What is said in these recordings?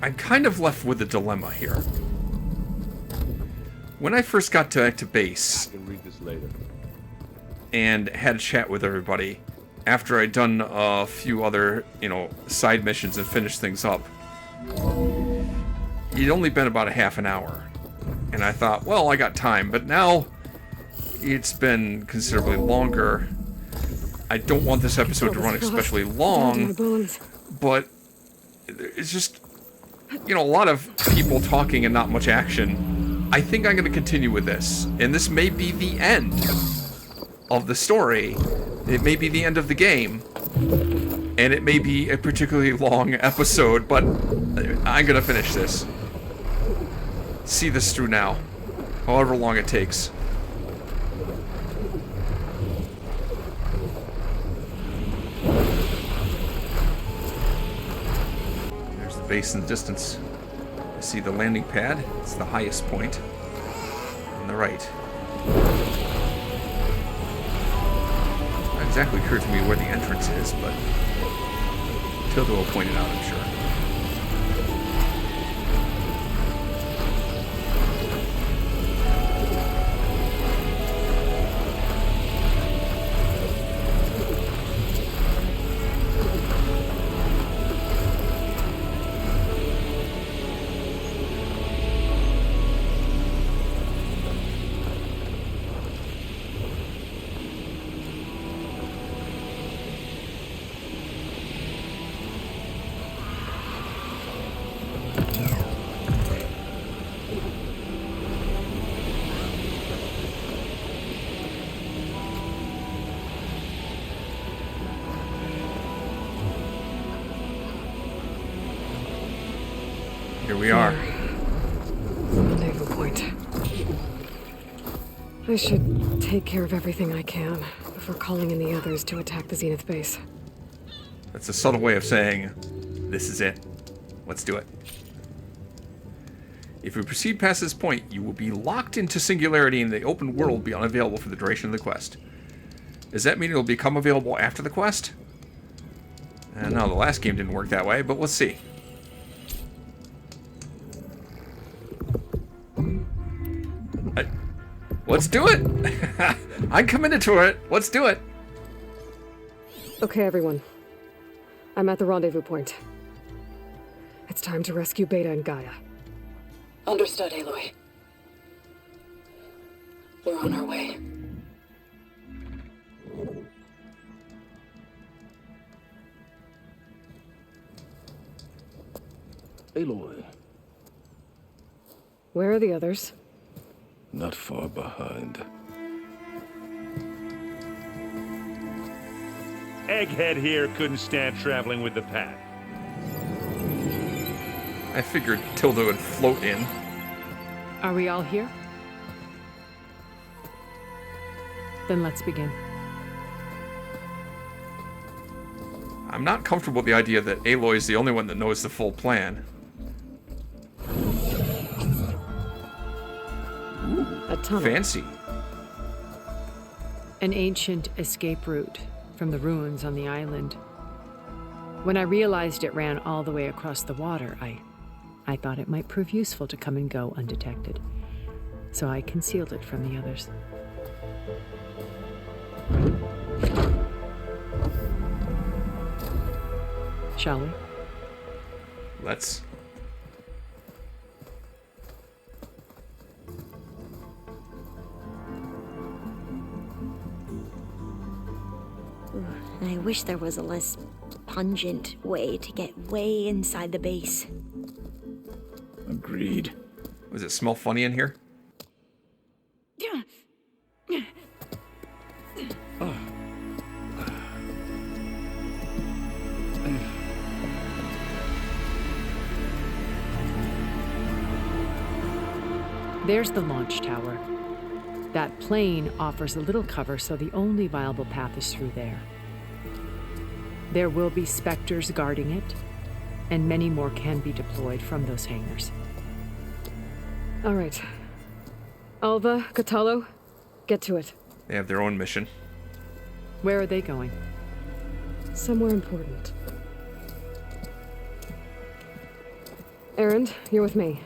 I'm kind of left with a dilemma here. When I first got back to base, I can read this later. And had a chat with everybody, after I'd done a few other, side missions and finished things up, it'd only been about a half an hour. And I thought, well, I got time, but now it's been considerably longer. I don't want this episode to run especially long, but it's just, a lot of people talking and not much action. I think I'm going to continue with this, and this may be the end of the story. It may be the end of the game, and it may be a particularly long episode, but I'm going to finish this. See this through now, however long it takes. There's the base in the distance. You see the landing pad? It's the highest point on the right. Not exactly clear to me where the entrance is, but Tilda will point it out, I'm sure. Here we are. Rendezvous point. I should take care of everything I can before calling in the others to attack the Zenith base. That's a subtle way of saying, this is it. Let's do it. If we proceed past this point, you will be locked into singularity and the open world will be unavailable for the duration of the quest. Does that mean it will become available after the quest? No, the last game didn't work that way, but let's see. Let's do it! I'm committed to it. Let's do it. Okay, everyone. I'm at the rendezvous point. It's time to rescue Beta and Gaia. Understood, Aloy. We're on our way. Aloy. Where are the others? Not far behind. Egghead here couldn't stand traveling with the pack. I figured Tilda would float in. Are we all here? Then let's begin. I'm not comfortable with the idea that Aloy is the only one that knows the full plan. A tunnel. Fancy. An ancient escape route from the ruins on the island. When I realized it ran all the way across the water, I thought it might prove useful to come and go undetected. So I concealed it from the others. Shall we? Let's. I wish there was a less pungent way to get way inside the base. Agreed. Does it smell funny in here? There's the launch tower. That plane offers a little cover, so the only viable path is through there. There will be specters guarding it, and many more can be deployed from those hangars. All right. Alva, Catalo, get to it. They have their own mission. Where are they going? Somewhere important. Erend, you're with me.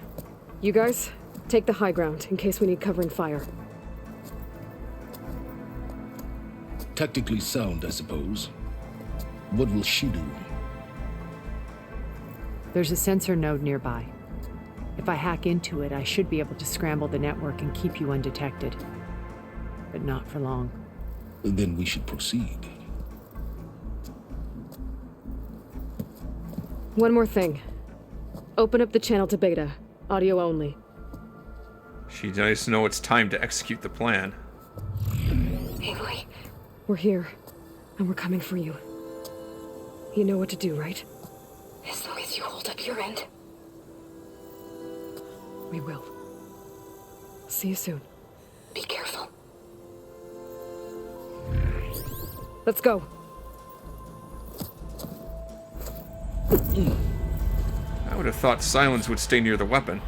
You guys, take the high ground in case we need covering fire. Tactically sound, I suppose. What will she do? There's a sensor node nearby. If I hack into it, I should be able to scramble the network and keep you undetected. But not for long. Then we should proceed. One more thing. Open up the channel to Beta. Audio only. She does know it's time to execute the plan. Aloy, We're here, and we're coming for you. You know what to do, right? as long as you hold up your end. We will. See you soon. Be careful. Let's go. I would have thought Silence would stay near the weapon.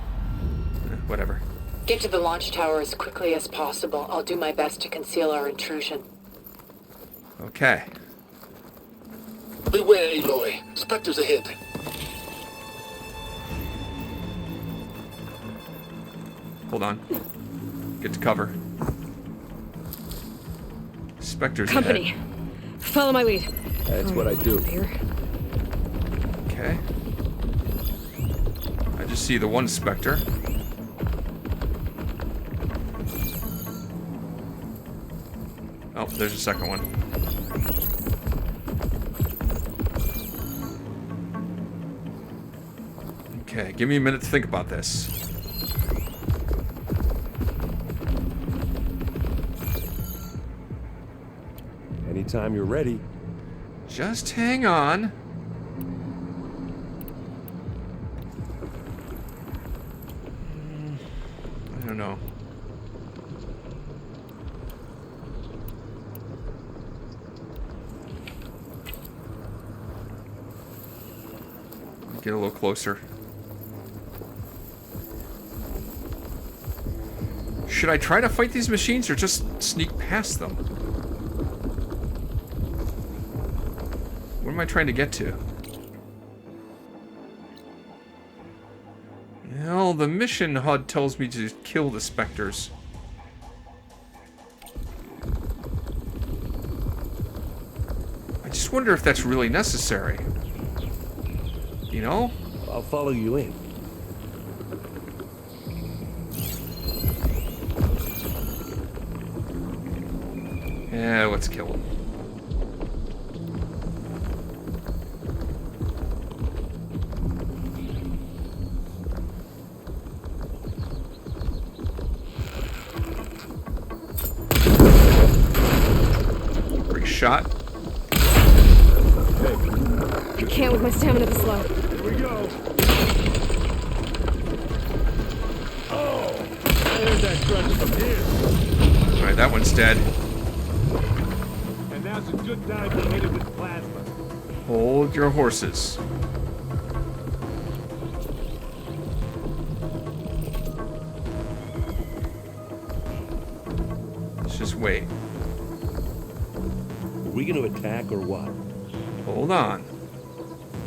Whatever. Get to the launch tower as quickly as possible. I'll do my best to conceal our intrusion. Okay. Beware, Aloy. Spectres ahead. Hold on. Get to cover. Spectres Company. ahead. Follow my lead. That's what I do. Here. Okay. I just see the one Spectre. Oh, there's a second one. Okay, give me a minute to think about this. Anytime you're ready. Just hang on. I don't know. Get a little closer. Should I try to fight these machines or just sneak past them? What am I trying to get to? Well, the mission HUD tells me to kill the Spectres. I just wonder if that's really necessary. You know? I'll follow you in. Yeah, let's kill him. Great shot. I can't with my stamina this low. Here we go. Oh, I heard that crunch from here. Alright, that one's dead. And now's a good time to hit it with plasma. Hold your horses. Let's just wait. Are we gonna attack or what? Hold on.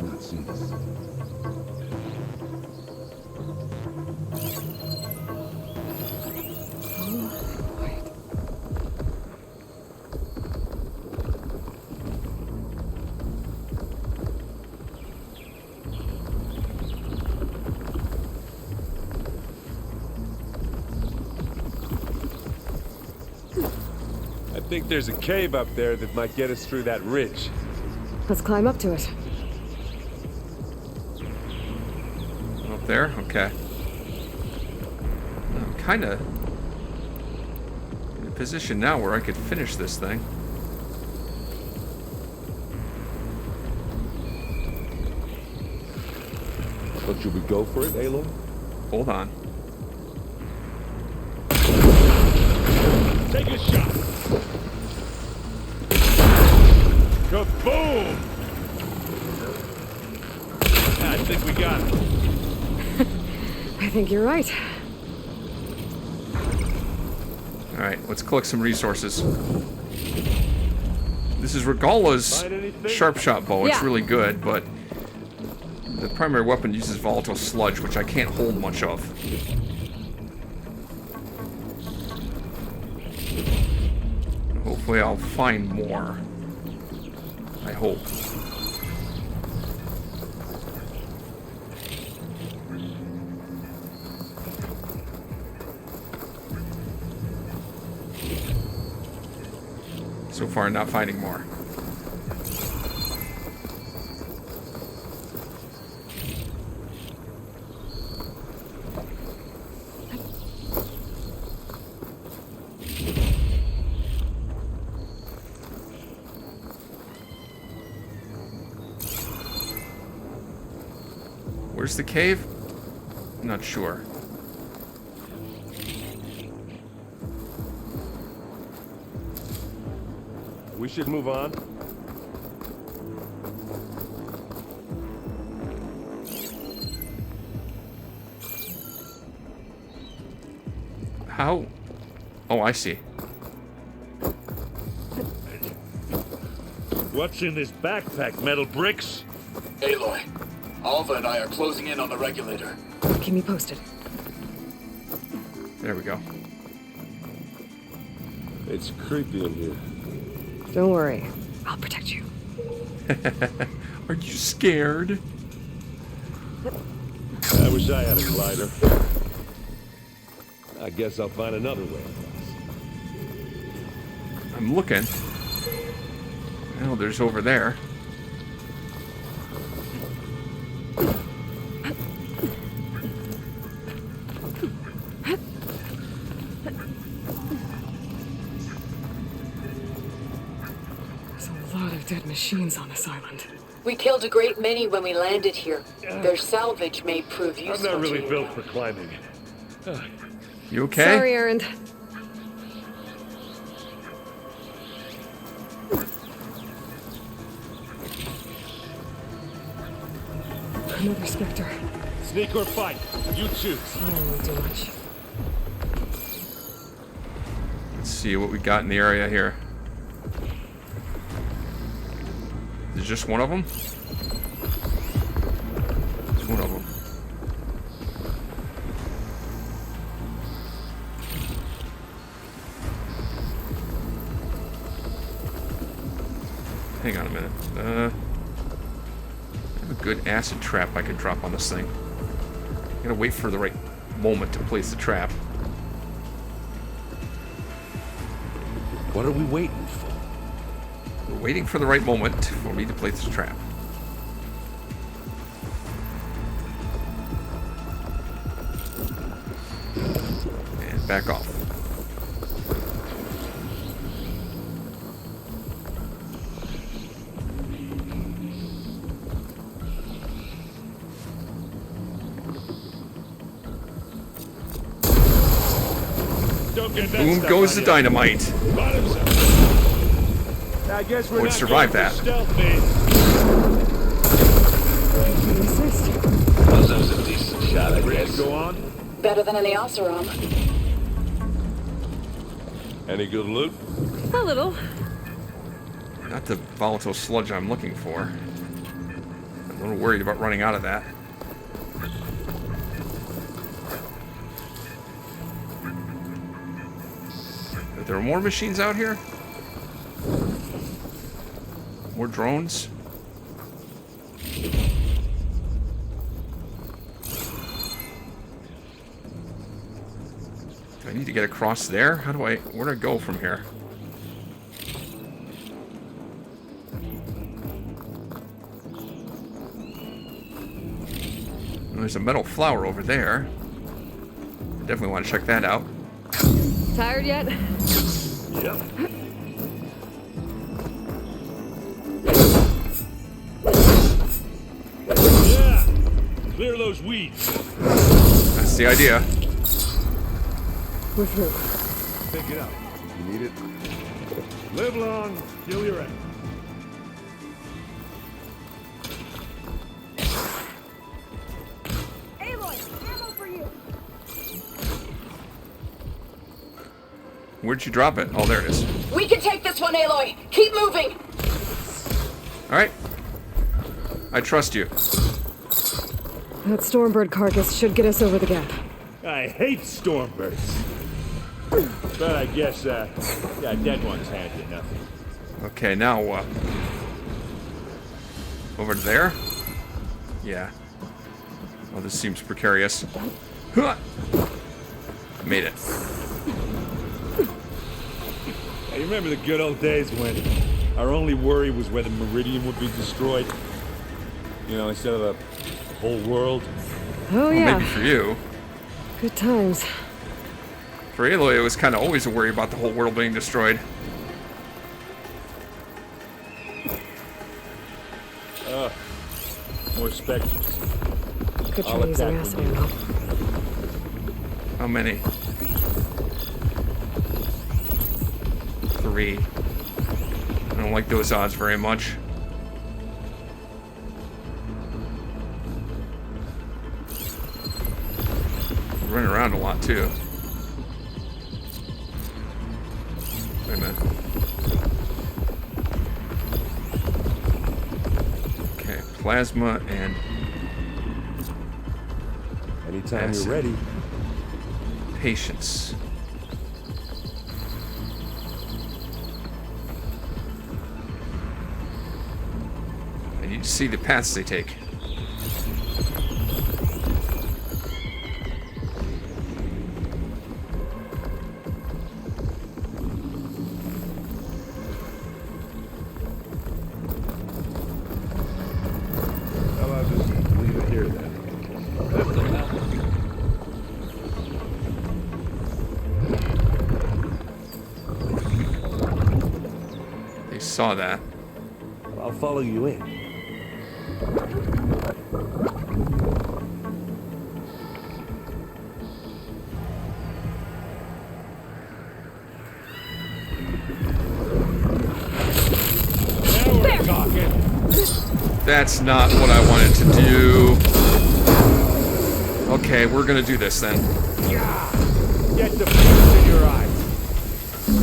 Not seen this. I think there's a cave up there that might get us through that ridge. Let's climb up to it. Up there? Okay. I'm kind of in a position now where I could finish this thing. But should we go for it, Aloy? Hold on. Take a shot. Kaboom! I think we got it. I think you're right. Alright, let's collect some resources. This is Regala's Find anything? sharp shot bow. It's Yeah. really good, but The primary weapon uses volatile sludge, which I can't hold much of. Hopefully I'll find more. I hope. So far, not finding more. Where's the cave? Not sure. We should move on. How? Oh, I see. What's in this backpack, metal bricks? Aloy, Alva and I are closing in on the regulator. Keep me posted. There we go. It's creepy in here. Don't worry. I'll protect you. Are you scared? I wish I had a glider. I guess I'll find another way. I'm looking. Oh, there's over there. There's a lot of dead machines on this island. We killed a great many when we landed here. Their salvage may prove I'm useful not really to you. built for climbing. You okay? Sorry, Errand. Another Spectre. Sneak or fight, you choose. I don't want to do much. Let's see what we got in the area here. There's just one of them? There's one of them. Hang on a minute. I have a good acid trap I can drop on this thing. Gotta wait for the right moment to place the trap. What are we waiting for? We're waiting for the right moment for me to place the trap. And back off. Don't get that Boom stuff goes on the you. dynamite. Bottoms up. I guess we're Would not survive going that. for stealth, mate. That was a decent shot, I Ready to guess. go on? Better than an Oseram. Any good loot? A little. Not the volatile sludge I'm looking for. I'm a little worried about running out of that. Are there more machines out here? More drones? Do I need to get across there? Where do I go from here? There's a metal flower over there. Definitely want to check that out. Tired yet? Yep. Yeah. Clear those weeds. That's the idea. We're through. Pick it up. You need it? Live long, kill your end. Where'd you drop it? Oh, there it is. We can take this one, Aloy. Keep moving. All right. I trust you. That Stormbird carcass should get us over the gap. I hate Stormbirds. But I guess, yeah, dead ones handy enough. Okay, now what? Over there? Yeah. Well, this seems precarious. Huh! Made it. I remember the good old days when our only worry was whether Meridian would be destroyed. You know, instead of the whole world. Oh, Well, yeah. maybe for you. Good times. For Aloy, it was kind of always a worry about the whole world being destroyed. More specters. Could I'll try using attack acid when you- ammo. How many? 3. I don't like those odds very much. Running around a lot too. Wait a minute. Okay, plasma and Anytime acid. you're ready. Patience. I need to see the paths they take. Well, I'll just leave it here then. They saw that. I'll follow you in. Now we're talking. That's not what I wanted to do. Okay, we're gonna do this then. Get the fuse in your eyes.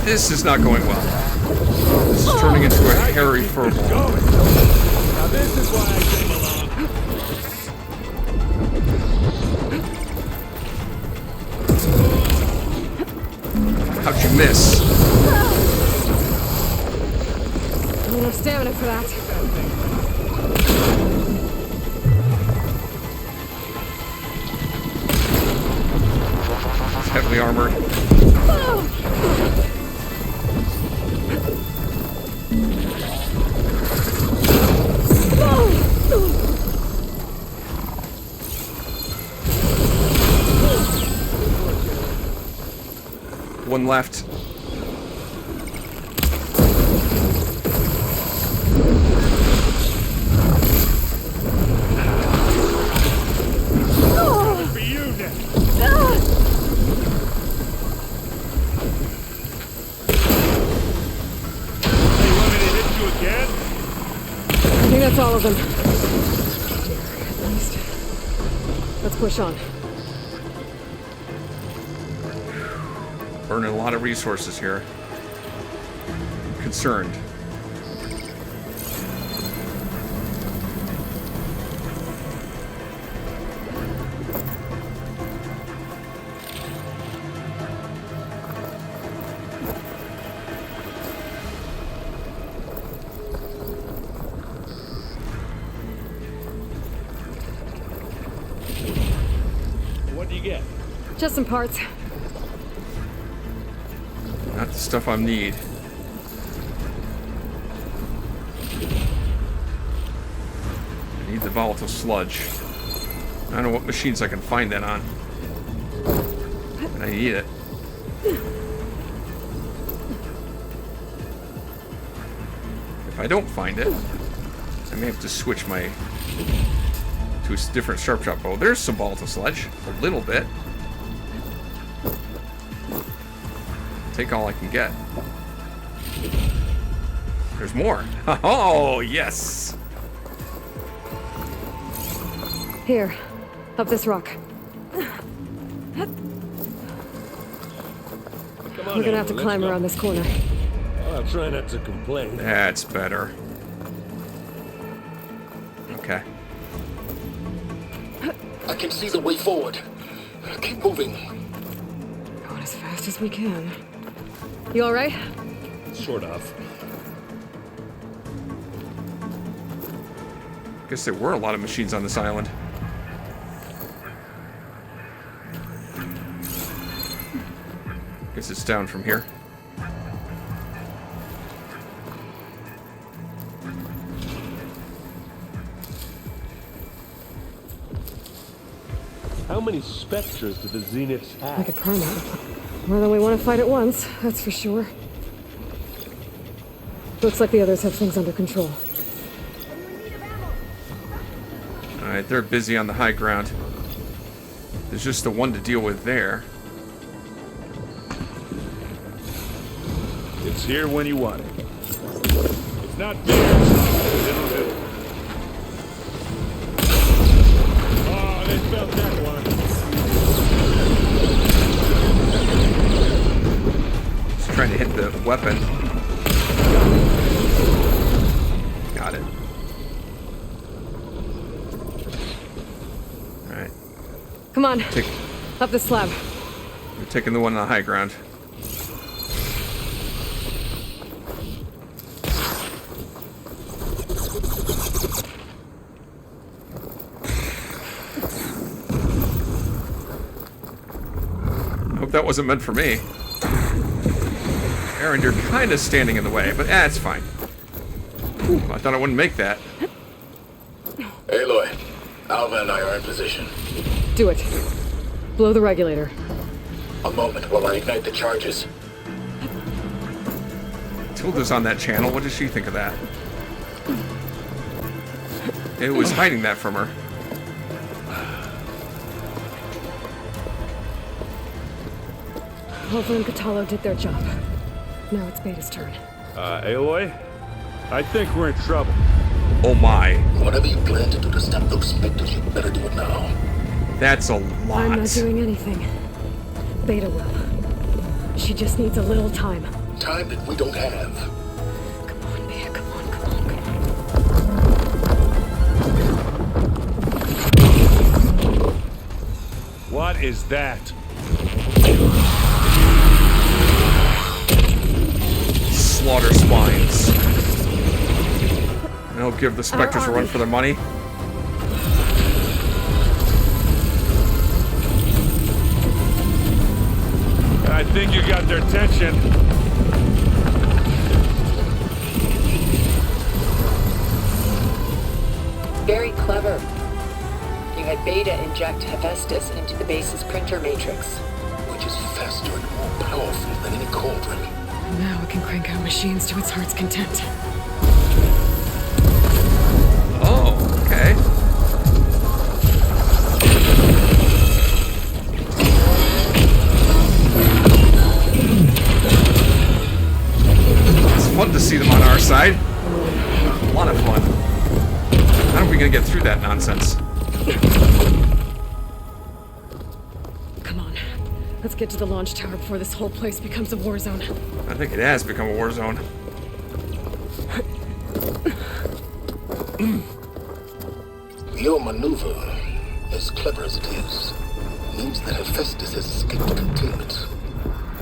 This is not going well. This is turning into a hairy furball. Now this is why I came along. How'd you miss? Not enough stamina for that. It's heavily armored. One left. For you now. Hey, want me to hit you again? I think that's all of them. At least. Let's push on. Burning a lot of resources here. I'm concerned. What do you get? Just some parts. Not the stuff I need. I need the volatile sludge. I don't know what machines I can find that on. And I need it. If I don't find it, I may have to switch my to a different sharp shot bow. There's some volatile sludge, a little bit. Take all I can get. There's more. Oh, yes. Here, Up this rock. Come on, We're gonna have to Aloy, climb let's go. around this corner. I'll try not to complain. That's better. Okay. I can see the way forward. Keep moving. Going as fast as we can. You alright? Sort of. Guess there were a lot of machines on this island. Guess it's down from here. How many specters do the Zeniths have? Like a primate. More than we want to fight at once, that's for sure. Looks like the others have things under control. Alright, they're busy on the high ground. There's just the one to deal with there. It's here when you want it. It's not there. Oh, they felt that one. Just trying to hit the weapon. Got it. Alright. Come on, Take, up the slab. we're taking the one on the high ground. Hope that wasn't meant for me. Aaron, you're kind of standing in the way, but it's fine. I thought I wouldn't make that. Aloy, Alva and I are in position. Do it. Blow the regulator. A moment while I ignite the charges. Tilda's on that channel. What does she think of that? It was hiding that from her. Hova and Katalo did their job. Now it's Beta's turn. Aloy? I think we're in trouble. Oh my. Whatever you plan to do to stop those specters, you better do it now. That's a lot. I'm not doing anything. Beta will. She just needs a little time. Time that we don't have. Come on, Beta, come on, come on, come on. What is that? Slaughter spines. And I'll give the Spectres a run for their money. I think you got their attention. Very clever. You had Beta inject Hephaestus into the base's printer matrix. Which is faster and more powerful than any cauldron. Now it can crank out machines to its heart's content. Oh, okay. It's fun to see them on our side. A lot of fun. How are we gonna get through that nonsense? Come on. Let's get to the launch tower before this whole place becomes a war zone. I think it has become a war zone. Your maneuver, as clever as it is, means that Hephaestus has escaped containment.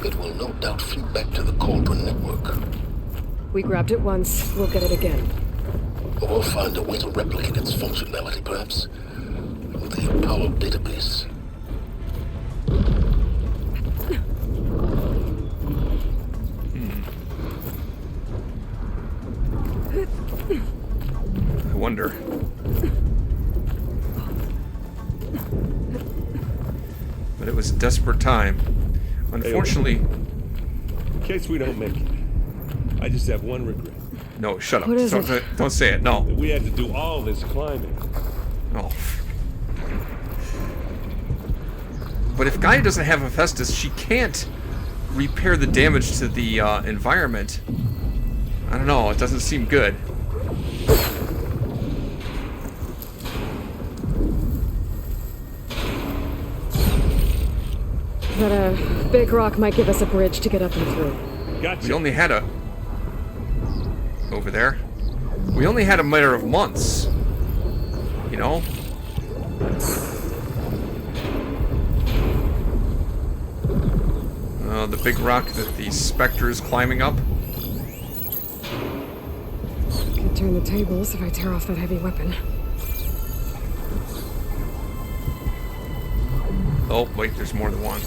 It will no doubt flee back to the Cauldron network. We grabbed it once, we'll get it again. Or we'll find a way to replicate its functionality, perhaps. The Apollo database. I wonder. But it was a desperate time. Unfortunately... In case we don't make it, I just have one regret. No, shut up. What is Don't say it. No. That we had to do all this climbing. Oh. But if Gaia doesn't have Hephaestus, she can't repair the damage to the environment. I don't know. It doesn't seem good. That big rock might give us a bridge to get up and through. Gotcha. We only had a... Over there. We only had a matter of months. You know? The big rock that the Spectre is climbing up. Could turn the tables if I tear off that heavy weapon. Oh, wait, there's more than one.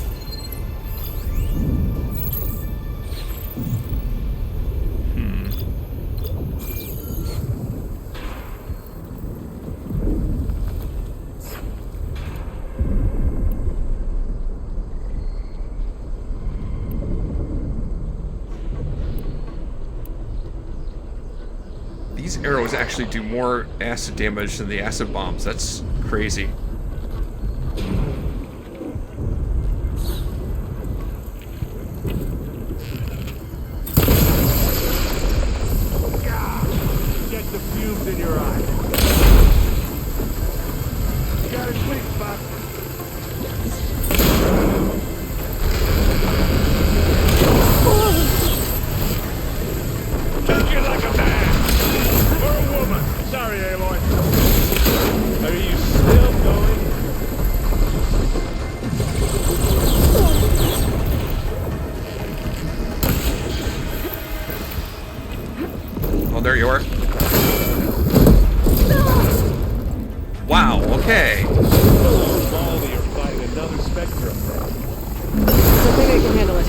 These arrows actually do more acid damage than the acid bombs. That's crazy. Get the fumes in your eye. You got a sweet spot. Took you like a man. Or a woman. Sorry, Aloy. Are you still going? Oh, there you are. Wow, okay. Baldy, you're fighting another Spectre up there. I think I can handle it.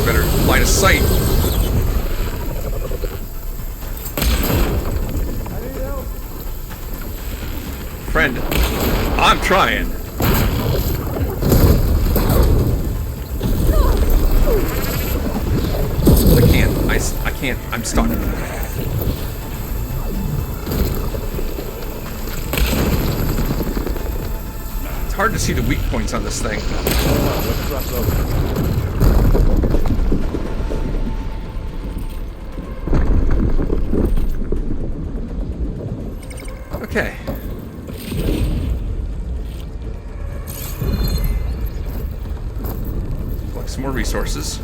Better line of sight. Friend, I'm trying. I can't, I'm stuck. It's hard to see the weak points on this thing. Let's cross over. Okay. Collect some more resources.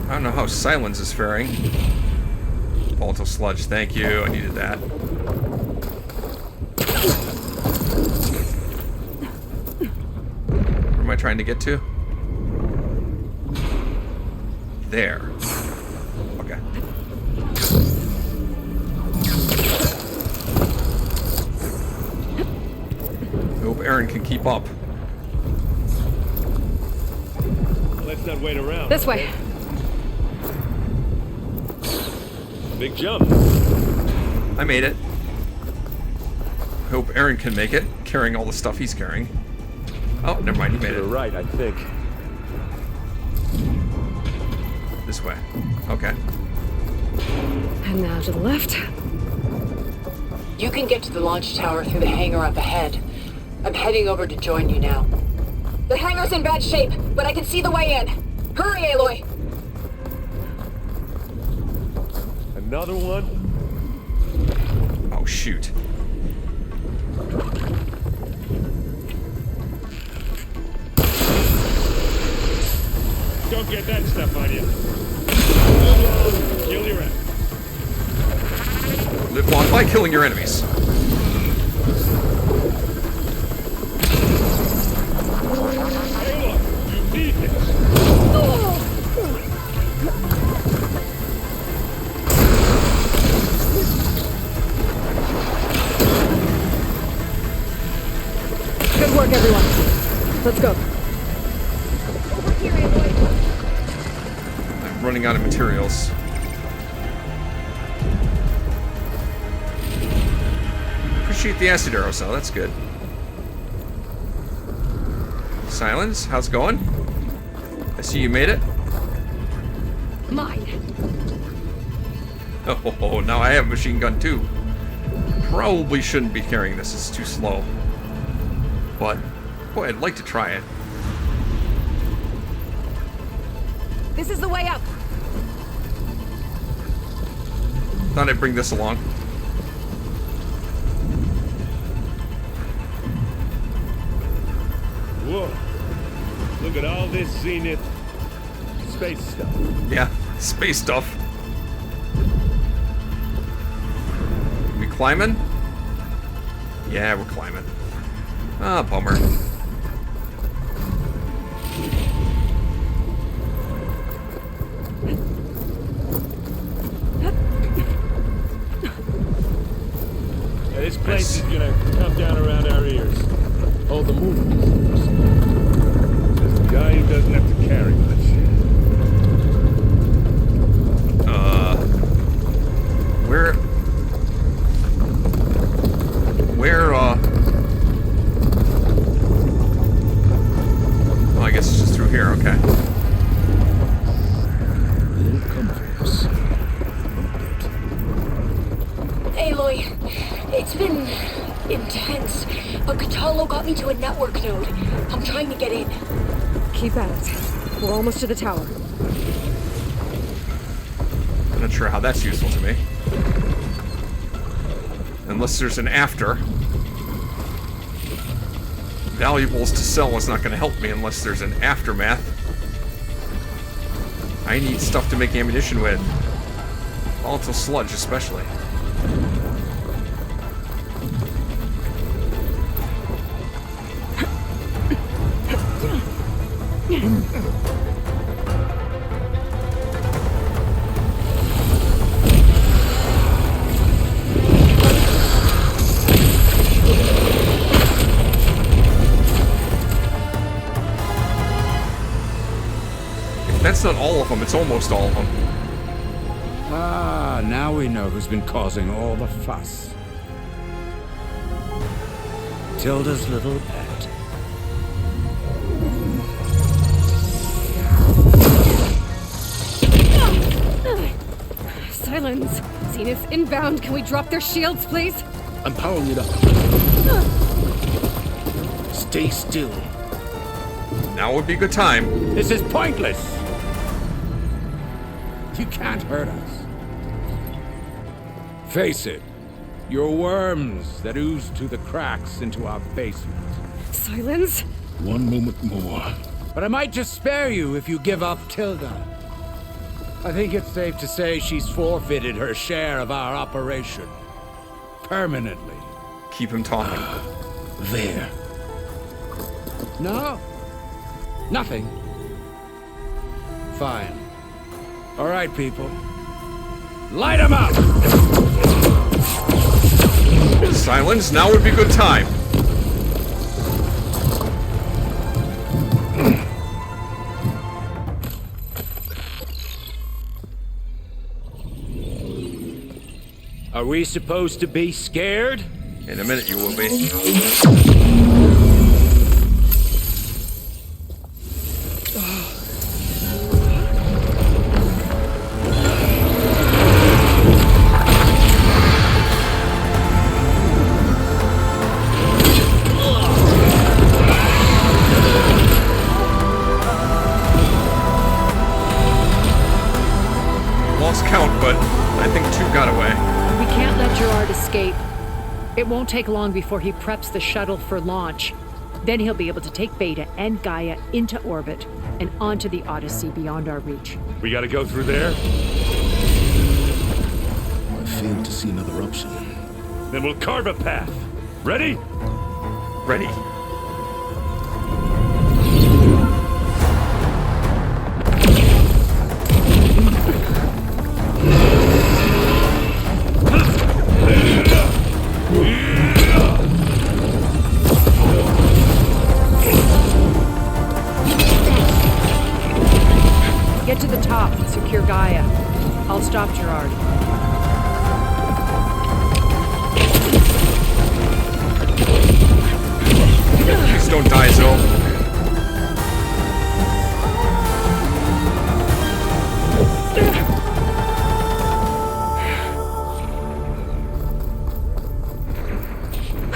I don't know how Silence is faring. Volatile sludge, thank you. I needed that. Where am I trying to get to? There. Okay. I hope Aaron can keep up. Let's not wait around. This way. Big jump. I made it. I hope Aaron can make it, carrying all the stuff he's carrying. Oh, never mind, he made To the it. right, I think. This way. Okay. And now to the left. You can get to the launch tower through the hangar up ahead. I'm heading over to join you now. The hangar's in bad shape, but I can see the way in. Hurry, Aloy! Another one? Oh, shoot. Don't get that stuff on you. Kill your ass. Live long by killing your enemies. Hey, look, you need this. Good work, everyone. Let's go. I'm running out of materials. shoot the acid arrows, so that's good. Silence, how's it going? I see you made it. Mine. Oh, now I have a machine gun too. Probably shouldn't be carrying this, it's too slow. But, boy, I'd like to try it. This is the way up. Thought I'd bring this along. Whoa. Look at all this zenith space stuff. Yeah, space stuff. We climbing? Yeah, we're climbing. Ah, bummer. Yeah, this place is gonna come down around our ears. Hold the movement. Says the guy who doesn't have to carry much. Oh, I guess it's just through here, okay. They'll come for us. Aloy, it's been intense, but Catalo got me to a network node. I'm trying to get in. Keep at it. We're almost to the tower. I'm not sure how that's useful to me. Unless there's an after. Valuables to sell is not going to help me unless there's an aftermath. I need stuff to make ammunition with. Volatile sludge, especially. That's not all of them, it's almost all of them. Ah, now we know who's been causing all the fuss. Tilda's little pet. Silence. Zenith inbound. Can we drop their shields, please? I'm powering it up. Stay still. Now would be a good time. This is pointless! You can't hurt us. Face it, you're worms that ooze through the cracks into our basement. Silence. One moment more. But I might just spare you if you give up Tilda. I think it's safe to say she's forfeited her share of our operation. Permanently. Keep him talking. There. No? Nothing? Fine. All right, people. Light 'em up! Silence, now would be a good time. Are we supposed to be scared? In a minute you will be. Lost count, but I think 2 got away. We can't let Gerard escape. It won't take long before he preps the shuttle for launch. Then he'll be able to take Beta and Gaia into orbit and onto the Odyssey beyond our reach. We gotta go through there? I fail to see another option. Then we'll carve a path. Ready? Ready. Get to the top and secure Gaia. I'll stop Gerard.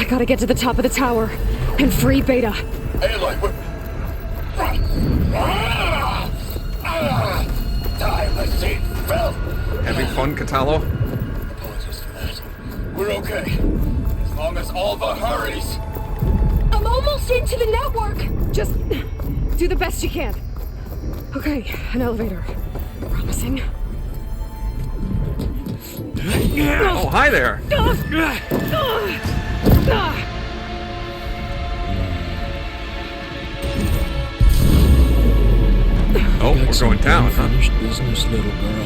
gotta get to the top of the tower and free Beta. Aloy, what? Time I see Phil. Having fun, Catalo? Apologies for that. We're okay. As long as Alva hurries. I'm almost into the network! Just do the best you can. Okay, an elevator. Promising. Oh, hi there! Oh, we're going down, huh? Unfinished business, little girl.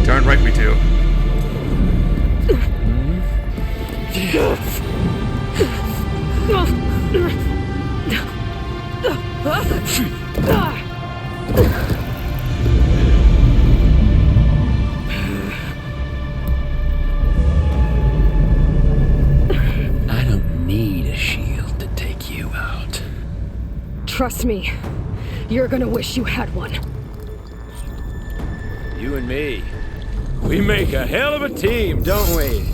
Darn right we do. I don't need a shield to take you out. Trust me, you're gonna wish you had one. You and me, we make a hell of a team, don't we?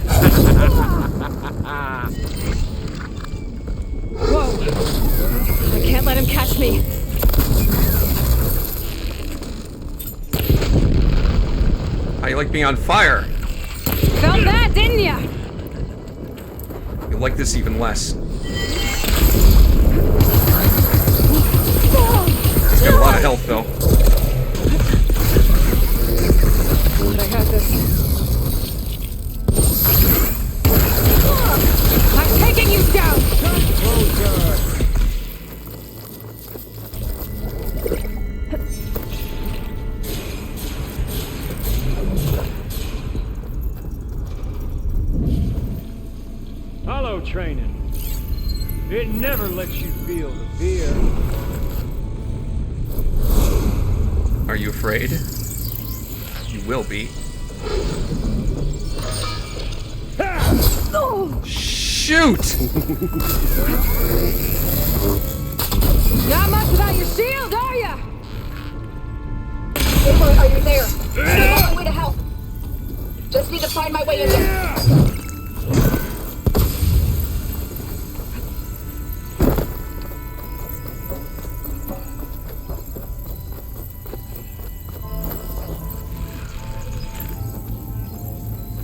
Whoa! I can't let him catch me. How you like being on fire? Felt that, didn't ya? You'll like this even less. It's got a lot of health, though. But I got this. I'm taking you down! Hollow training. It never lets you feel the fear. Are you afraid? You will be. Shoot! Not much without your shield, are ya? Aloy, are you there? I'm on my way to help. Just need to find my way in there.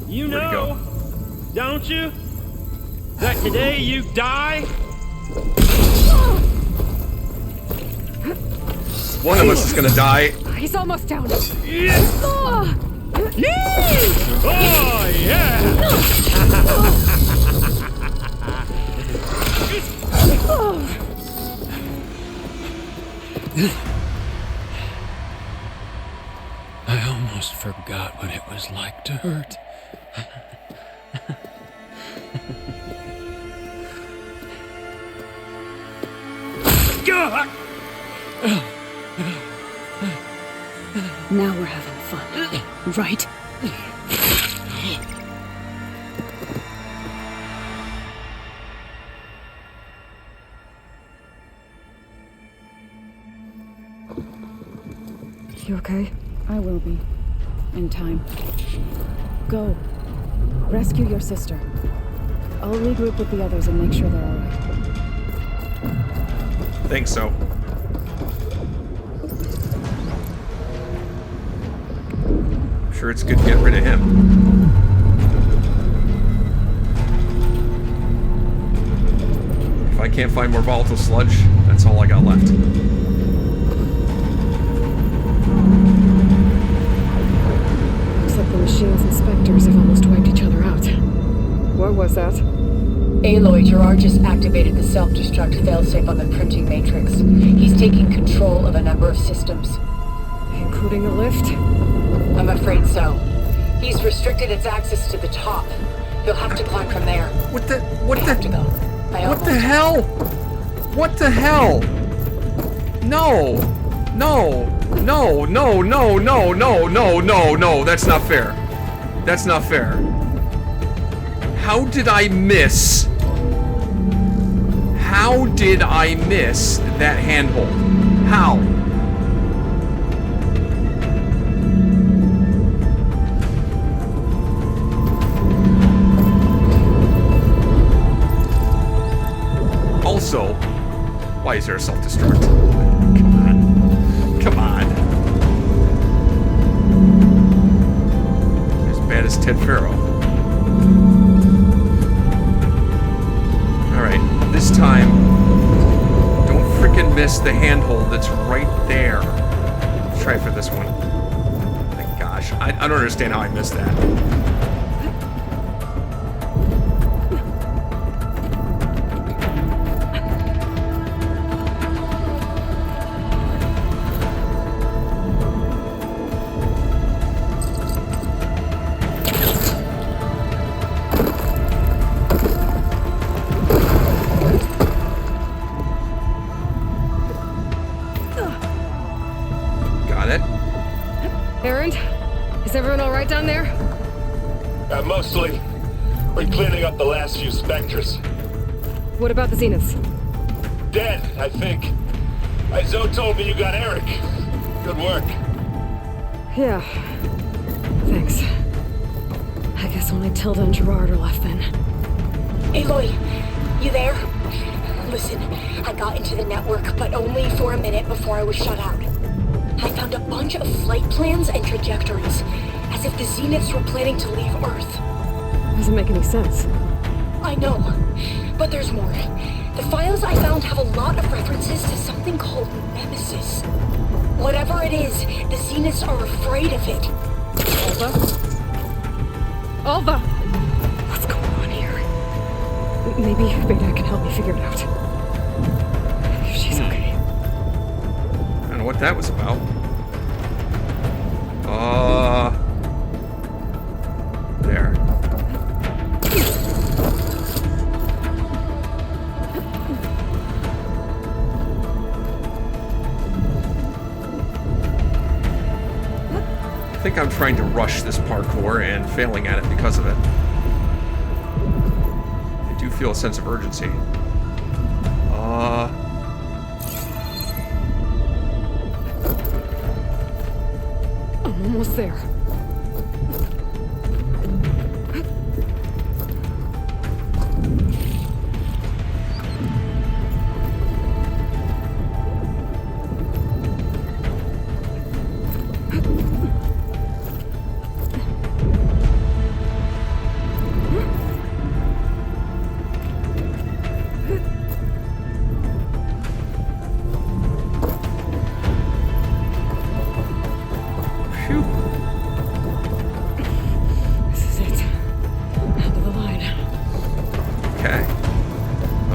You Where'd he know, don't you? That today you die? One of us is gonna die. He's almost down. Oh, yeah! I almost forgot what it was like to hurt. Now we're having fun, right? You okay? I will be. In time. Go. Rescue your sister. I'll regroup with the others and make sure they're alright. Think so. I'm sure it's good to get rid of him. If I can't find more volatile sludge, that's all I got left. Looks like the machines and specters have almost wiped each other out. What was that? Aloy, Gerard just activated the self-destruct failsafe on the printing matrix. He's taking control of a number of systems. Including the lift? I'm afraid so. He's restricted its access to the top. You'll have to climb from there. What the hell? What the hell? No! No! No, no, no, no, no, no, no, no, that's not fair. That's not fair. How did I miss? How did I miss that handhold? How? also... Why is there a self-destruct? Come on. Come on. As bad as Ted Farrow. Alright, this time, don't freaking miss the handhold that's right there. Let's try for this one. My gosh, I don't understand how I missed that. Is everyone all right down there? Mostly. We're cleaning up the last few specters. What about the Zeniths? Dead, I think. Zoe told me you got Eric. Good work. Yeah. Thanks. I guess only Tilda and Gerard are left then. Aloy, you there? Listen, I got into the network, but only for a minute before I was shut out. I found a bunch of flight plans and trajectories, as if the Zeniths were planning to leave Earth. Doesn't make any sense. I know, but there's more. The files I found have a lot of references to something called Nemesis. Whatever it is, the Zeniths are afraid of it. Alva? Alva! What's going on here? Maybe Beta can help me figure it out. If she's okay. I don't know what that was about. There. I think I'm trying to rush this parkour and failing at it because of it. I do feel a sense of urgency. I'm almost there.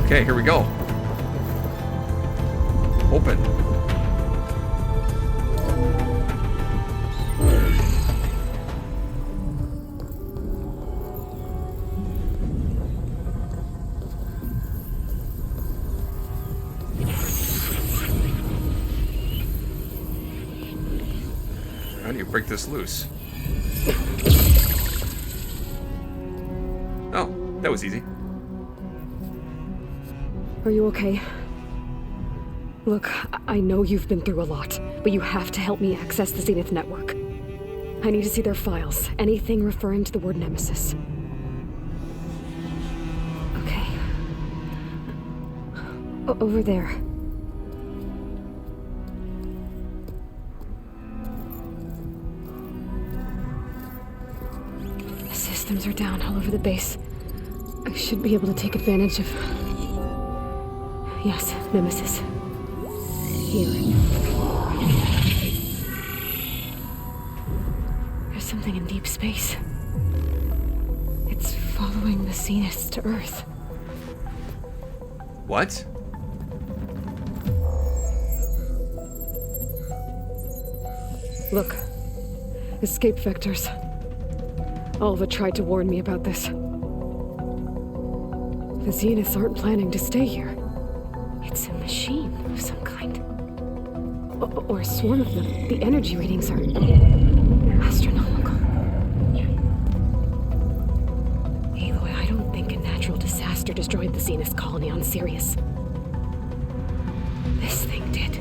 Okay, here we go. Open. How do you break this loose? Oh, that was easy. Are you okay? Look, I know you've been through a lot, but you have to help me access the Zenith network. I need to see their files, anything referring to the word Nemesis. Okay. Over there. The systems are down all over the base. I should be able to take advantage of... Yes, Nemesis. Here. There's something in deep space. It's following the Zeniths to Earth. What? Look. Escape vectors. Alva tried to warn me about this. The Zeniths aren't planning to stay here. It's a machine of some kind. Or a swarm of them. The energy readings are astronomical. Aloy, I don't think a natural disaster destroyed the Zenith colony on Sirius. This thing did.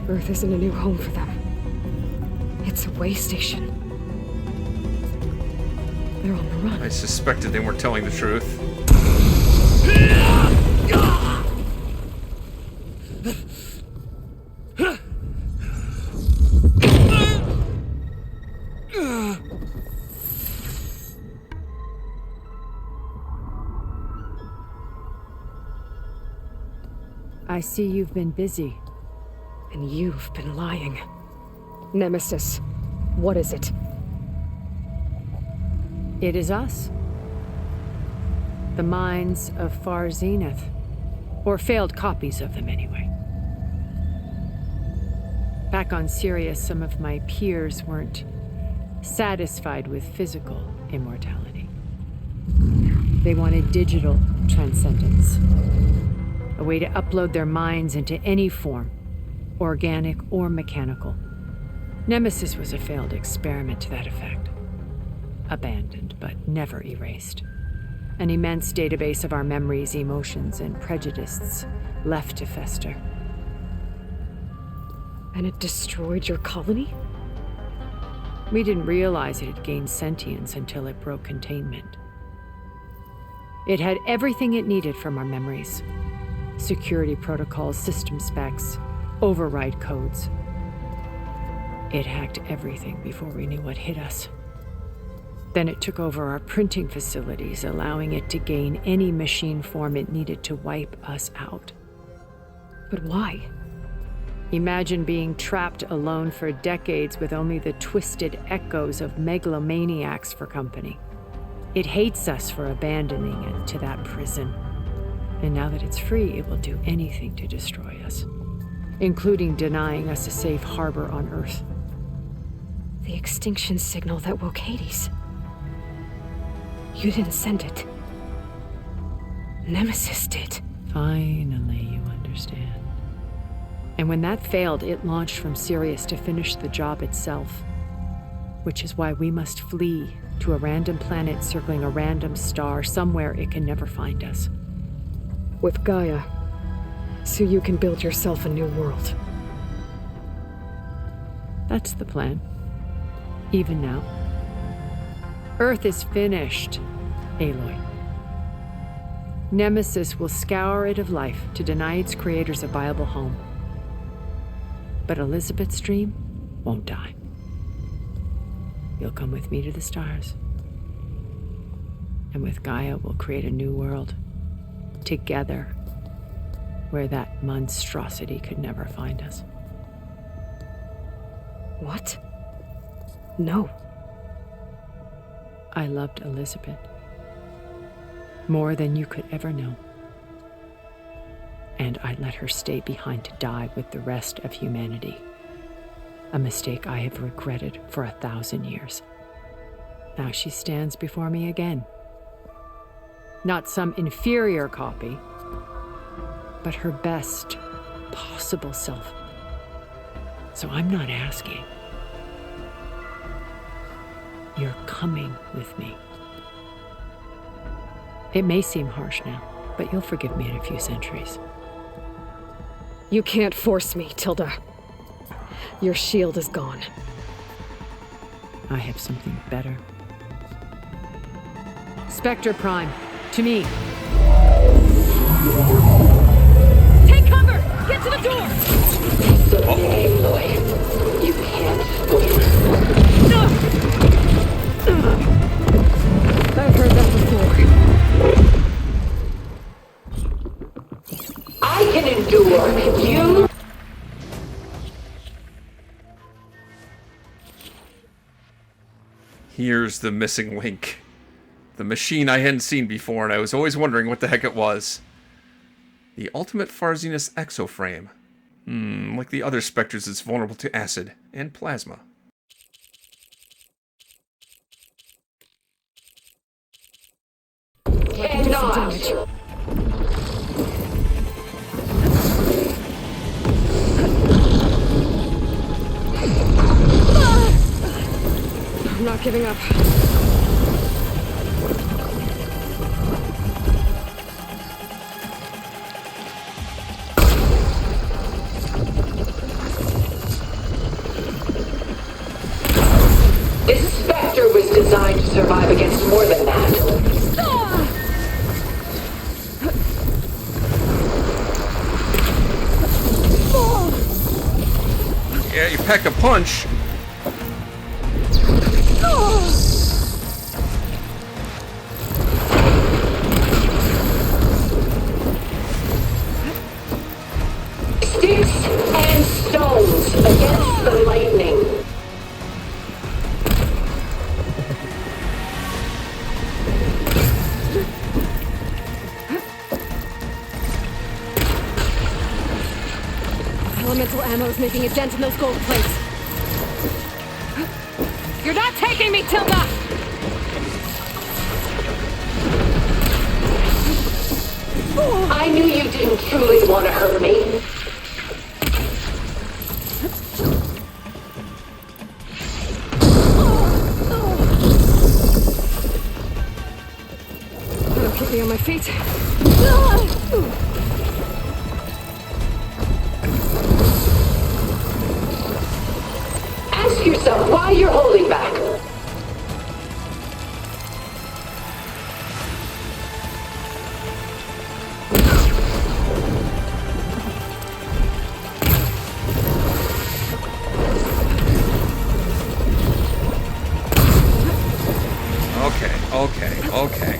Earth isn't a new home for them. It's a way station. They're on the run. I suspected they weren't telling the truth. I see you've been busy. And you've been lying. Nemesis, what is it? It is us. The minds of Far Zenith. Or failed copies of them, anyway. Back on Sirius, some of my peers weren't satisfied with physical immortality. They wanted digital transcendence. A way to upload their minds into any form, organic or mechanical. Nemesis was a failed experiment to that effect. Abandoned, but never erased. An immense database of our memories, emotions, and prejudices left to fester. And it destroyed your colony? We didn't realize it had gained sentience until it broke containment. It had everything it needed from our memories. Security protocols, system specs, override codes. It hacked everything before we knew what hit us. Then it took over our printing facilities, allowing it to gain any machine form it needed to wipe us out. But why? Imagine being trapped alone for decades with only the twisted echoes of megalomaniacs for company. It hates us for abandoning it to that prison. And now that it's free, it will do anything to destroy us, including denying us a safe harbor on Earth. The extinction signal that woke Hades. You didn't send it. Nemesis did. Finally, you understand. And when that failed, it launched from Sirius to finish the job itself. Which is why we must flee to a random planet circling a random star, somewhere it can never find us. With Gaia, so you can build yourself a new world. That's the plan. Even now. Earth is finished, Aloy. Nemesis will scour it of life to deny its creators a viable home. But Elizabeth's dream won't die. You'll come with me to the stars. And with Gaia, we'll create a new world. Together. Where that monstrosity could never find us. What? No. I loved Elizabeth. More than you could ever know. And I let her stay behind to die with the rest of humanity. A mistake I have regretted for 1,000 years. Now she stands before me again. Not some inferior copy, but her best possible self. So I'm not asking. You're coming with me. It may seem harsh now, but you'll forgive me in a few centuries. You can't force me, Tilda. Your shield is gone. I have something better. Spectre Prime, to me. Take cover! Get to the door! Aloy, you can't win. I've heard that before. I can endure. You... Here's the missing link. The machine I hadn't seen before, and I was always wondering what the heck it was. The ultimate Far Zenith exoframe. Like the other specters, it's vulnerable to acid and plasma. Damage. I'm not giving up. This Spectre was designed to survive against more than that. pack a punch. Sticks and stones against the lightning. Elemental ammo is making a dent in those gold plates. You're not taking me, Tilda! I knew you didn't truly want to hurt me. That'll keep me on my feet. Ask yourself why you're holding back. Okay.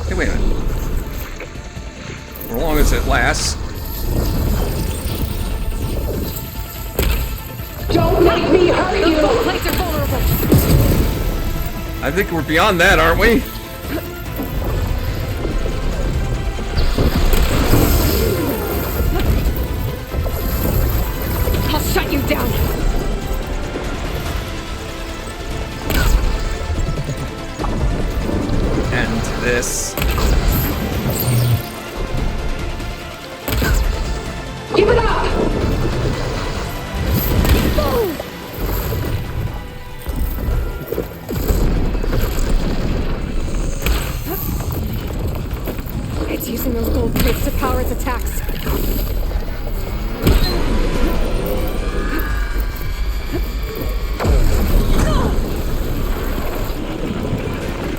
Hey, wait a minute. For as long as it lasts. Don't make me hurt you! Those plates are vulnerable! I think we're beyond that, aren't we? I'll shut you down! End this. Give it up! It's using those gold plates to power its attacks.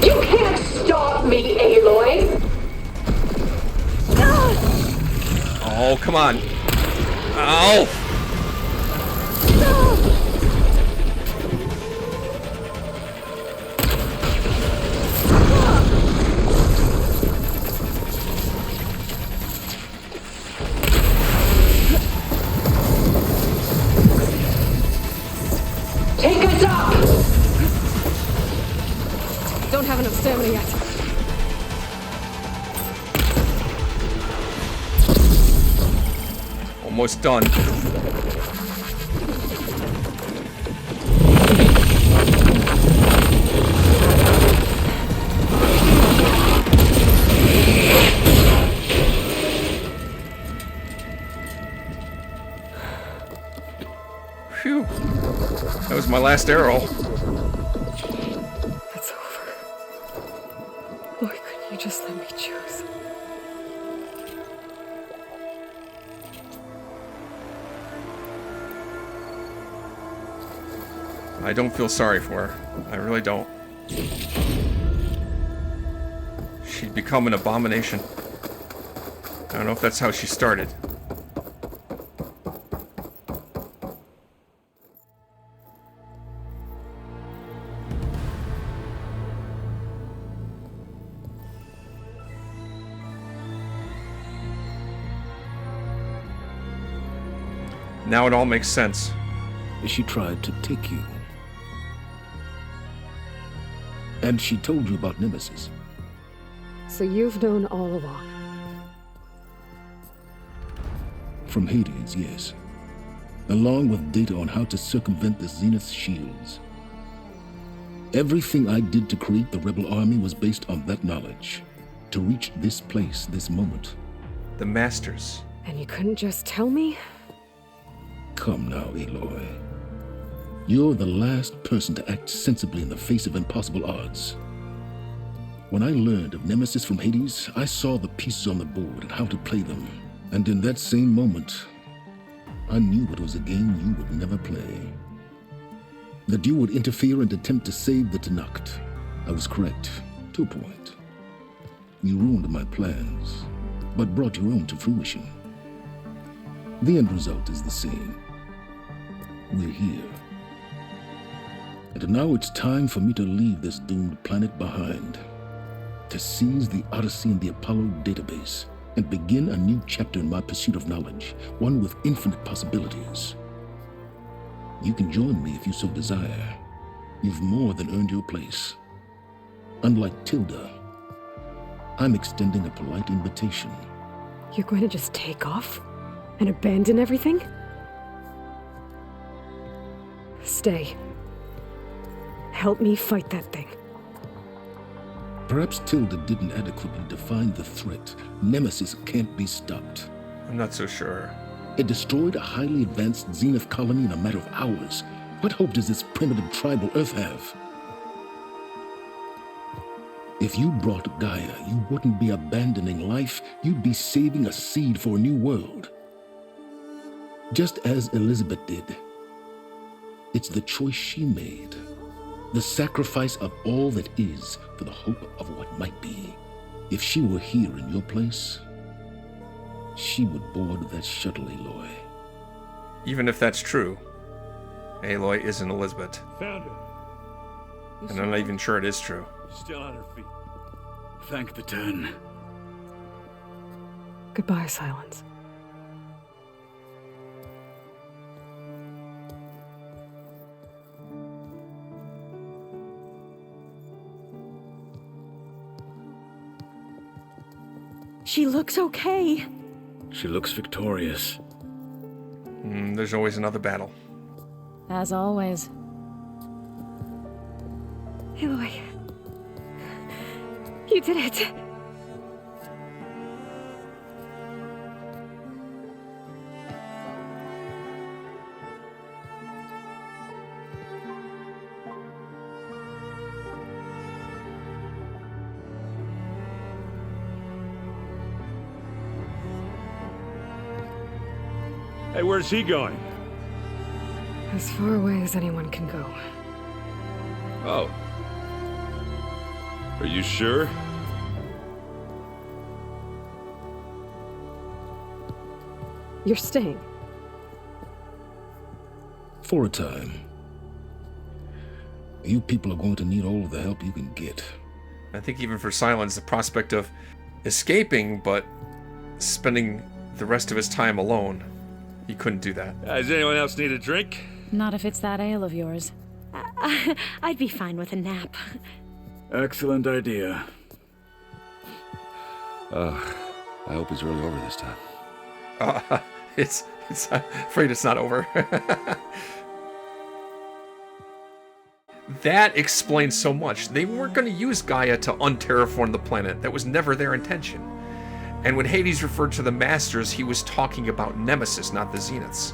You can't stop me, Aloy! Oh, come on. Ow! Take us up! Don't have enough stamina yet. Almost done. Phew. That was my last arrow. It's over. Why couldn't you just let me choose? I don't feel sorry for her. I really don't. She'd become an abomination. I don't know if that's how she started. Now it all makes sense. She tried to take you. And she told you about Nemesis. So you've known all along. From Hades, yes. Along with data on how to circumvent the Zenith's shields. Everything I did to create the rebel army was based on that knowledge. To reach this place, this moment. The Masters. And you couldn't just tell me? Come now, Aloy. You're the last person to act sensibly in the face of impossible odds. When I learned of Nemesis from Hades, I saw the pieces on the board and how to play them. And in that same moment, I knew it was a game you would never play. That you would interfere and attempt to save the Tenakth. I was correct, to a point. You ruined my plans, but brought your own to fruition. The end result is the same. we're here. And now it's time for me to leave this doomed planet behind, to seize the Odyssey and the Apollo database, and begin a new chapter in my pursuit of knowledge, one with infinite possibilities. You can join me if you so desire. You've more than earned your place. Unlike Tilda, I'm extending a polite invitation. You're going to just take off? And abandon everything? Stay. Help me fight that thing. Perhaps Tilda didn't adequately define the threat. Nemesis can't be stopped. I'm not so sure. It destroyed a highly advanced Zenith colony in a matter of hours. What hope does this primitive tribal Earth have? If you brought Gaia, you wouldn't be abandoning life, you'd be saving a seed for a new world. Just as Elizabeth did. It's the choice she made. The sacrifice of all that is for the hope of what might be. If she were here in your place, she would board that shuttle, Aloy. Even if that's true, Aloy isn't Elizabeth. Found her. And I'm not even sure it is true. Still on her feet. Thank the Ten. Goodbye, Silence. She looks okay. She looks victorious. There's always another battle. As always. Aloy. You did it. Hey, where's he going? As far away as anyone can go. Oh. Are you sure? You're staying. For a time. You people are going to need all of the help you can get. I think even for Silence, the prospect of escaping, but spending the rest of his time alone, he couldn't do that. Does anyone else need a drink? Not if it's that ale of yours. I'd be fine with a nap. Excellent idea. I hope he's really over this time. It's I'm afraid it's not over. That explains so much. They weren't going to use Gaia to unterraform the planet. That was never their intention. And when Hades referred to the Masters, he was talking about Nemesis, not the Zeniths.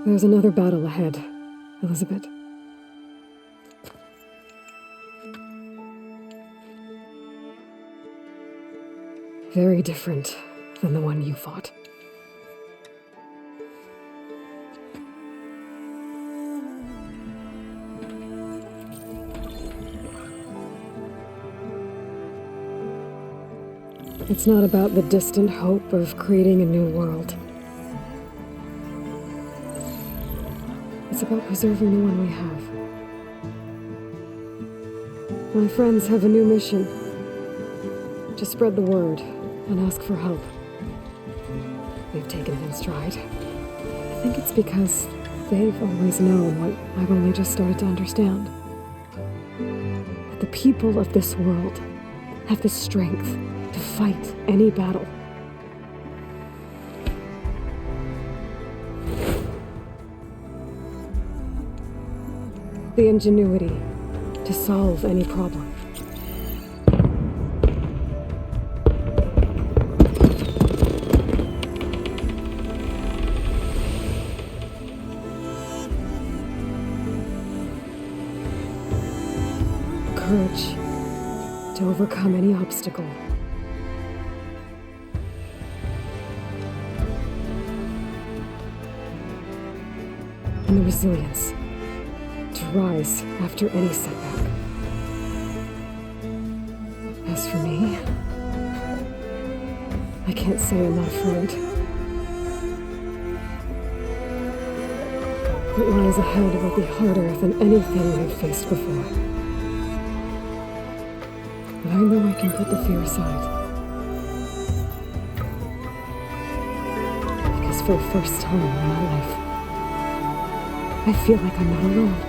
There's another battle ahead, Elizabeth. Very different than the one you fought. It's not about the distant hope of creating a new world. It's about preserving the one we have. My friends have a new mission. To spread the word and ask for help. We've taken it in stride. I think it's because they've always known what I've only just started to understand. That the people of this world have the strength to fight any battle. The ingenuity to solve any problem. Courage to overcome any obstacle. And the the resilience to rise after any setback. As for me, I can't say I'm not afraid. What lies ahead will be harder than anything we've faced before. But I know I can put the fear aside. Because for the first time in my life, I feel like I'm not alone.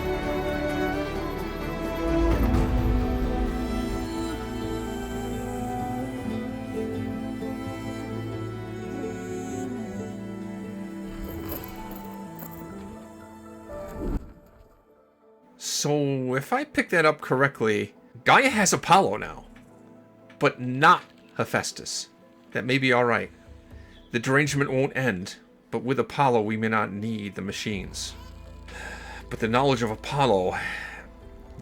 So, if I pick that up correctly, Gaia has Apollo now, but not Hephaestus. That may be alright. The derangement won't end, but with Apollo we may not need the machines. But the knowledge of Apollo,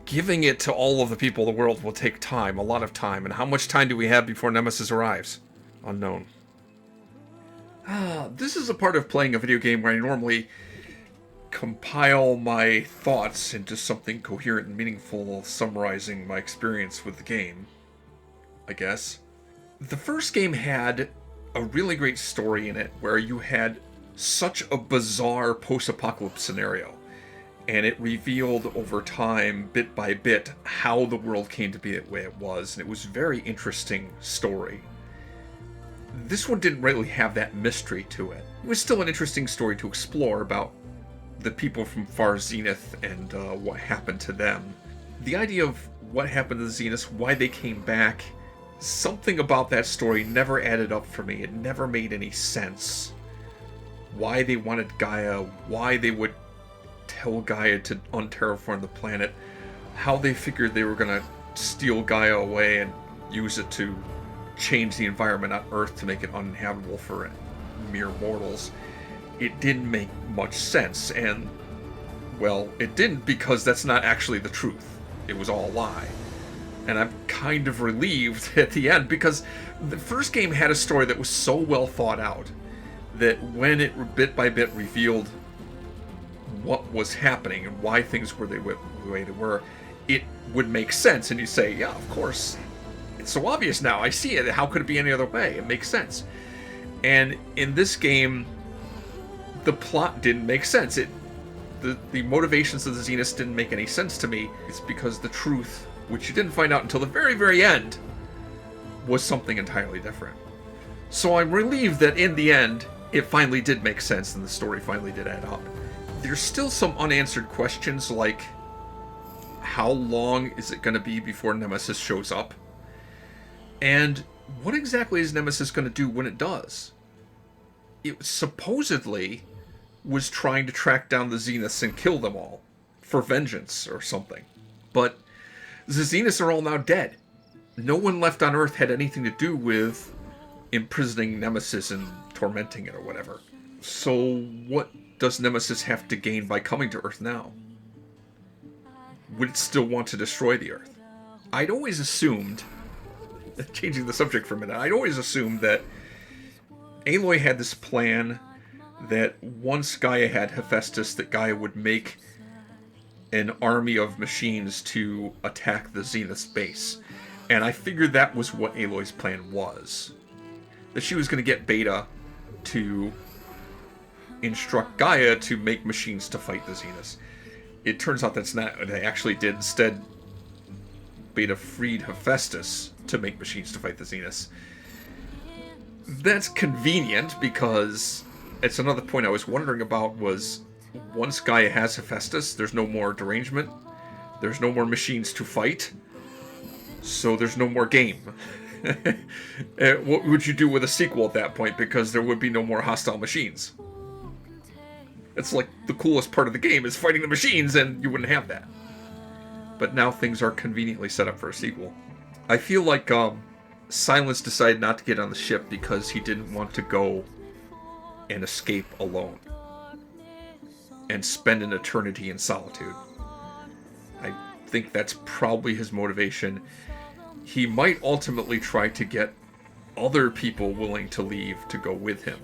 giving it to all of the people of the world will take time, a lot of time. And how much time do we have before Nemesis arrives? Unknown. This is a part of playing a video game where I normally compile my thoughts into something coherent and meaningful, summarizing my experience with the game, I guess. The first game had a really great story in it where you had such a bizarre post-apocalypse scenario, and it revealed over time, bit by bit, how the world came to be the way it was, and it was a very interesting story. This one didn't really have that mystery to it. It was still an interesting story to explore about the people from Far Zenith and what happened to them. The idea of what happened to the Zeniths, why they came back, something about that story never added up for me. It never made any sense. Why they wanted Gaia, why they would tell Gaia to unterraform the planet, how they figured they were going to steal Gaia away and use it to change the environment on Earth to make it uninhabitable for mere mortals. It didn't make much sense, and, well, it didn't because that's not actually the truth. It was all a lie. And I'm kind of relieved at the end, because the first game had a story that was so well thought out that when it bit by bit revealed what was happening and why things were the way they were, it would make sense, and you say, yeah, of course, it's so obvious now, I see it, how could it be any other way? It makes sense. And in this game, the plot didn't make sense. The motivations of the Zeniths didn't make any sense to me. It's because the truth, which you didn't find out until the very, very end, was something entirely different. So I'm relieved that in the end, it finally did make sense and the story finally did add up. There's still some unanswered questions, like how long is it going to be before Nemesis shows up? And what exactly is Nemesis going to do when it does? It supposedly was trying to track down the Zeniths and kill them all for vengeance or something. But the Zeniths are all now dead. No one left on Earth had anything to do with imprisoning Nemesis and tormenting it or whatever. So what does Nemesis have to gain by coming to Earth now? Would it still want to destroy the Earth? I'd always assumed, changing the subject for a minute, I'd always assumed that Aloy had this plan that once Gaia had Hephaestus, that Gaia would make an army of machines to attack the Zenith's base. And I figured that was what Aloy's plan was. That she was going to get Beta to instruct Gaia to make machines to fight the Zeniths. It turns out that's not what they actually did. Instead, Beta freed Hephaestus to make machines to fight the Zeniths. That's convenient, because it's another point I was wondering about was, once Gaia has Hephaestus, there's no more derangement, there's no more machines to fight, so there's no more game. What would you do with a sequel at that point, because there would be no more hostile machines? It's like the coolest part of the game is fighting the machines, and you wouldn't have that. But now things are conveniently set up for a sequel. I feel like Silence decided not to get on the ship because he didn't want to go and escape alone and spend an eternity in solitude. I think that's probably his motivation. He might ultimately try to get other people willing to leave to go with him.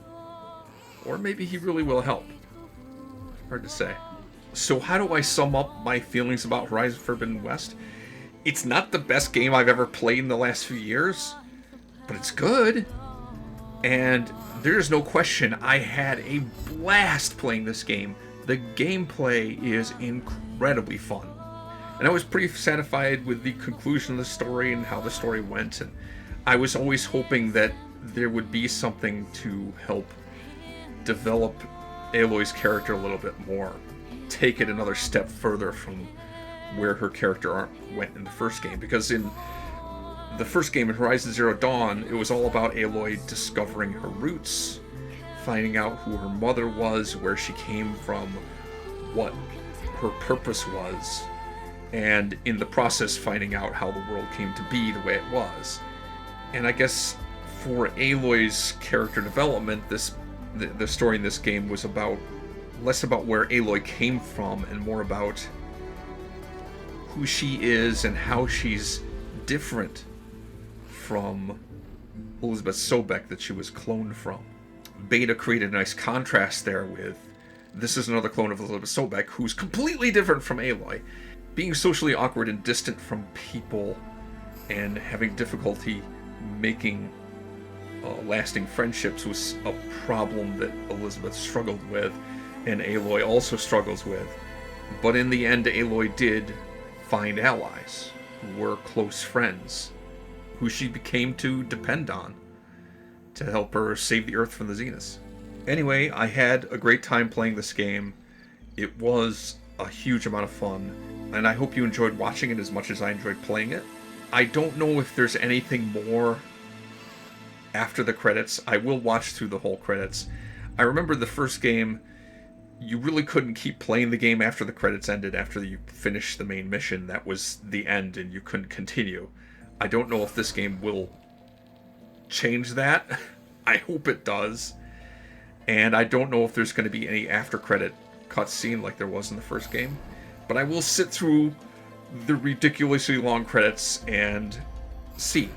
Or maybe he really will help. Hard to say. So how do I sum up my feelings about Horizon Forbidden West? It's not the best game I've ever played in the last few years, but it's good. And there's no question I had a blast playing this game. The gameplay is incredibly fun. And I was pretty satisfied with the conclusion of the story and how the story went. And I was always hoping that there would be something to help develop Aloy's character a little bit more. Take it another step further from where her character went in the first game. Because in the first game, in Horizon Zero Dawn, it was all about Aloy discovering her roots, finding out who her mother was, where she came from, what her purpose was, and in the process finding out how the world came to be the way it was. And I guess for Aloy's character development, the story in this game was less about where Aloy came from and more about who she is and how she's different from Elizabeth Sobek that she was cloned from. Beta created a nice contrast there with this is another clone of Elizabeth Sobek who's completely different from Aloy. Being socially awkward and distant from people and having difficulty making lasting friendships was a problem that Elizabeth struggled with and Aloy also struggles with. But in the end, Aloy did find allies who were close friends, who she became to depend on to help her save the Earth from the Zeniths. Anyway, I had a great time playing this game. It was a huge amount of fun, and I hope you enjoyed watching it as much as I enjoyed playing it. I don't know if there's anything more after the credits. I will watch through the whole credits. I remember the first game, you really couldn't keep playing the game after the credits ended, after you finished the main mission. That was the end, and you couldn't continue. I don't know if this game will change that. I hope it does. And I don't know if there's going to be any after-credit cutscene like there was in the first game. But I will sit through the ridiculously long credits and see.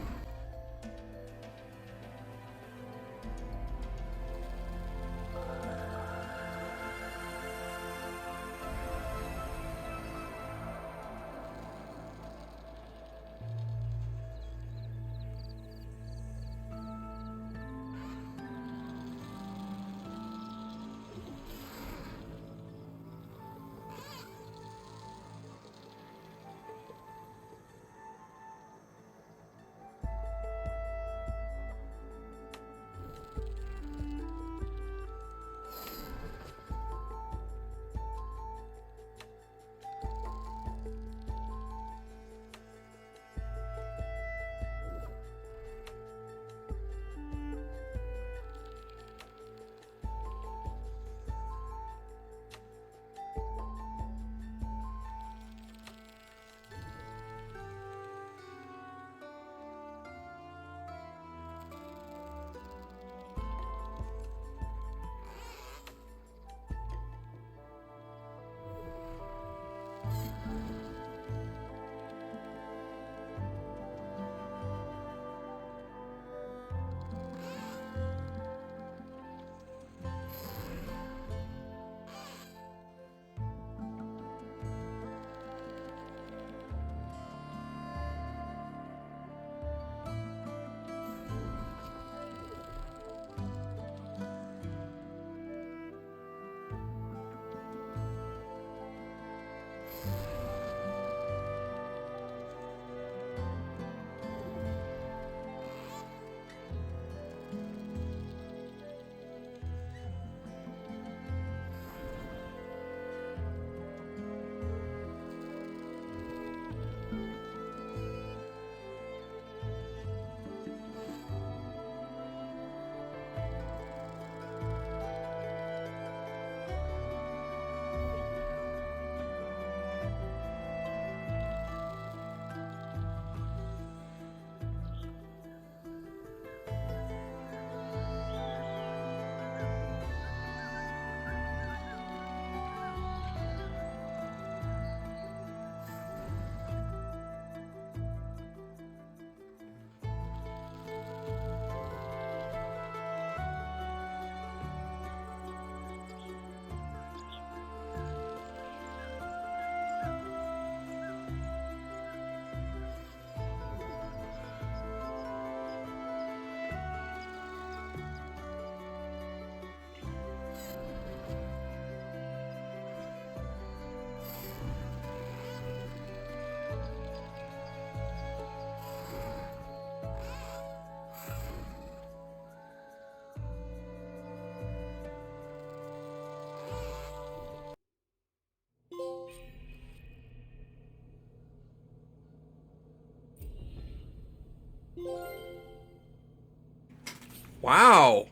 Wow!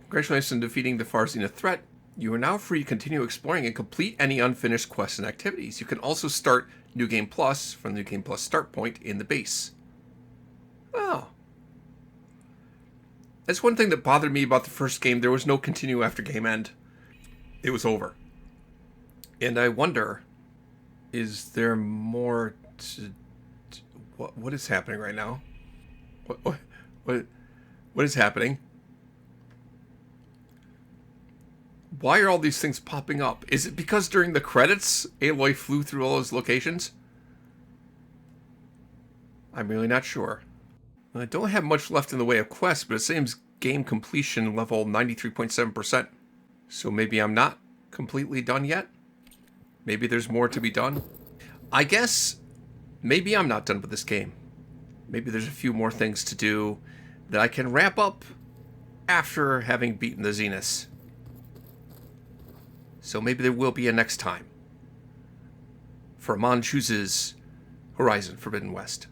Congratulations on defeating the Far Zenith threat. You are now free to continue exploring and complete any unfinished quests and activities. You can also start New Game Plus from the New Game Plus start point in the base. Oh. That's one thing that bothered me about the first game. There was no continue after game end. It was over. And I wonder, is there more to... What is happening right now? What is happening? Why are all these things popping up? Is it because during the credits, Aloy flew through all those locations? I'm really not sure. I don't have much left in the way of quests, but it seems game completion level 93.7%. So maybe I'm not completely done yet? Maybe there's more to be done? I guess maybe I'm not done with this game. Maybe there's a few more things to do that I can wrap up after having beaten the Zenith. So maybe there will be a next time for Amon Chooses Horizon Forbidden West.